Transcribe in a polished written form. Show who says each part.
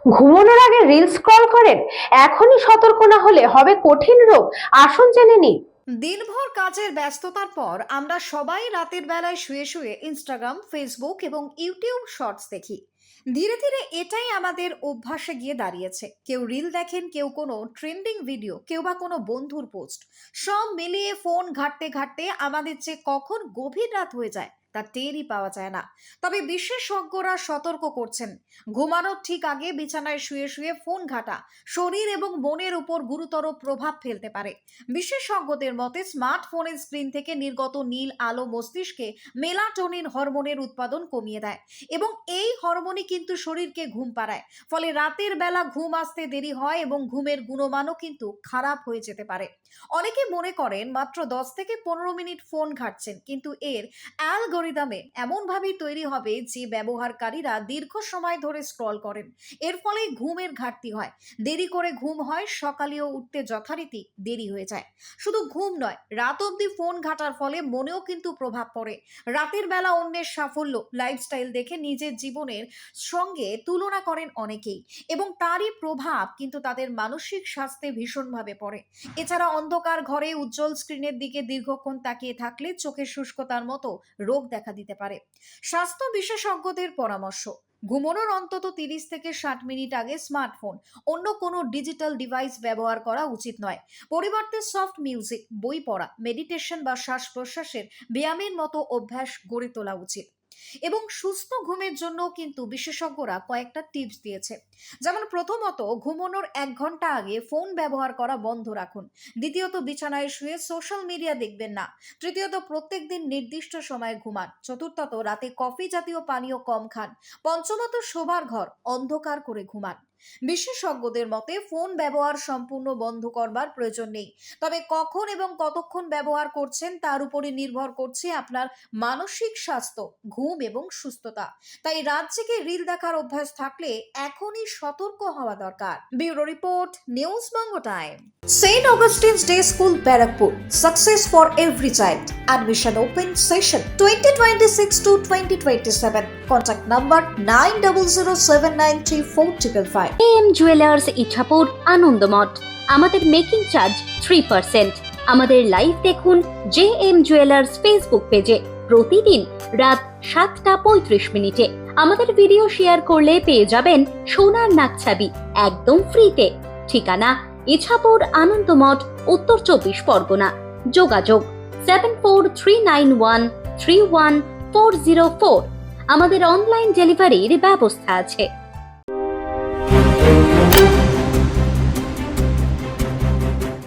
Speaker 1: ঘুমানোর আগে reel scroll করেন? এখনই সতর্ক না হলে হবে কঠিন রোগ। আসুন জেনে নিই।
Speaker 2: দিনভর কাজের ব্যস্ততার পর আমরা সবাই রাতের বেলায় শুয়ে শুয়ে ইনস্টাগ্রাম, ফেসবুক এবং ইউটিউব শর্টস দেখি। ধীরে ধীরে এটাই আমাদের অভ্যাসে গিয়ে দাঁড়িয়েছে। কেউ রিল দেখেন, কেউ কোনো ট্রেন্ডিং ভিডিও, কেউ বা কোনো বন্ধুর পোস্ট। সব মিলিয়ে ফোন ঘাঁটতে ঘাঁটতে আমাদের যে কখন গভীর রাত হয়ে যায় তা টেরই পাওয়া যায় না। তবে বিশেষজ্ঞরা সতর্ক করছেন, ঘুমানোর ঠিক আগে বিছানায় শুয়ে শুয়ে ফোন ঘাঁটা শরীর এবং মনের উপর গুরুতর প্রভাব ফেলতে পারে। বিশেষজ্ঞদের মতে স্মার্টফোনের স্ক্রিন থেকে নির্গত নীল আলো মস্তিষ্কে মেলাটোনিন হরমোনের উৎপাদন কমিয়ে দেয় এবং এই হরমোনই কিন্তু শরীরকে ঘুম পাড়ায়। ফলে রাতের বেলা ঘুম আসতে দেরি হয় এবং ঘুমের গুণমানও কিন্তু খারাপ হয়ে যেতে পারে। অনেকে মনে করেন মাত্র 10 থেকে 15 মিনিট ফোন ঘাঁটছেন, কিন্তু এর অ্যালগরিদমে এমনভাবেই তৈরি হবে যে ব্যবহারকারীরা দীর্ঘ সময় ধরে স্ক্রল করেন। এর ফলে ঘুমের ঘাটতি হয়, দেরি করে ঘুম হয়, সকালেও উঠতে যথারীতি দেরি হয়ে যায়। শুধু ঘুম নয়, রাত অবধি ফোন ঘাটার ফলে মনেও কিন্তু প্রভাব পড়ে। রাতের বেলা অন্যের সাফল্য, লাইফস্টাইল দেখে নিজের জীবনের সঙ্গে তুলনা করেন অনেকেই এবং তারই প্রভাব কিন্তু তাদের মানসিক স্বাস্থ্যে ভীষণভাবে পড়ে। এছাড়া অন্ধকার ঘরে উজ্জ্বল স্ক্রিনের দিকে দীর্ঘক্ষণ তাকিয়ে থাকলে চোখের শুষ্কতার মতো রোগ দেখা দিতে পারে। স্বাস্থ্য বিশেষজ্ঞদের পরামর্শ, ঘুমানোর অন্তত 30 থেকে 60 মিনিট আগে স্মার্টফোন, অন্য কোনো ডিজিটাল ডিভাইস ব্যবহার করা উচিত নয়। পরিবর্তে সফট মিউজিক, বই পড়া, মেডিটেশন বা শ্বাস প্রশ্বাসের ব্যায়ামের মতো অভ্যাস গড়ে তোলা উচিত। এবং সুস্থ ঘুমের জন্য কিন্তু বিশেষজ্ঞরা কয়েকটা টিপস দিয়েছে। যেমন প্রথমত, ঘুমানোর 1 ঘন্টা আগে ফোন ব্যবহার করা বন্ধ রাখুন। দ্বিতীয়ত, বিছানায় শুয়ে সোশ্যাল মিডিয়া দেখবেন না। তৃতীয়ত, প্রত্যেকদিন নির্দিষ্ট সময়ে ঘুমান। চতুর্থত, রাতে কফি জাতীয় পানীয় কম খান। পঞ্চমত, শোবার ঘর অন্ধকার করে ঘুমান। বিশেষজ্ঞদের মতে ফোন ব্যবহার সম্পূর্ণ বন্ধ করবার প্রয়োজন নেই, তবে কখন এবং কতক্ষণ ব্যবহার করছেন তার উপরে নির্ভর করছে আপনার মানসিক স্বাস্থ্য, ঘুম এবং সুস্থতা। তাই রাত জেগে রিল দেখার অভ্যাস থাকলে এখনই সতর্ক হওয়া দরকার। Bureau report, news Banga time. St. Augustine's Day School, Barrackpur. Success for every child. Admission open session 2026 to 2027. Contact number 9007934555.
Speaker 3: JM jewellers Ichapur, Anandamath. আমাদের মেকিং চার্জ 3%। আমাদের লাইভ দেখুন JM জুয়েলার্স ফেসবুক পেজে প্রতিদিন রাত 7:35 আমাদের ভিডিও শেয়ার করলে পেয়ে যাবেন সোনার নাকছাবি একদম ফ্রিতে। ঠিকানা ইছাপুর, আনন্দমঠ, উত্তর 24 পরগনা। যোগাযোগ 7439131404। আমাদের অনলাইন ডেলিভারির ব্যবস্থা আছে।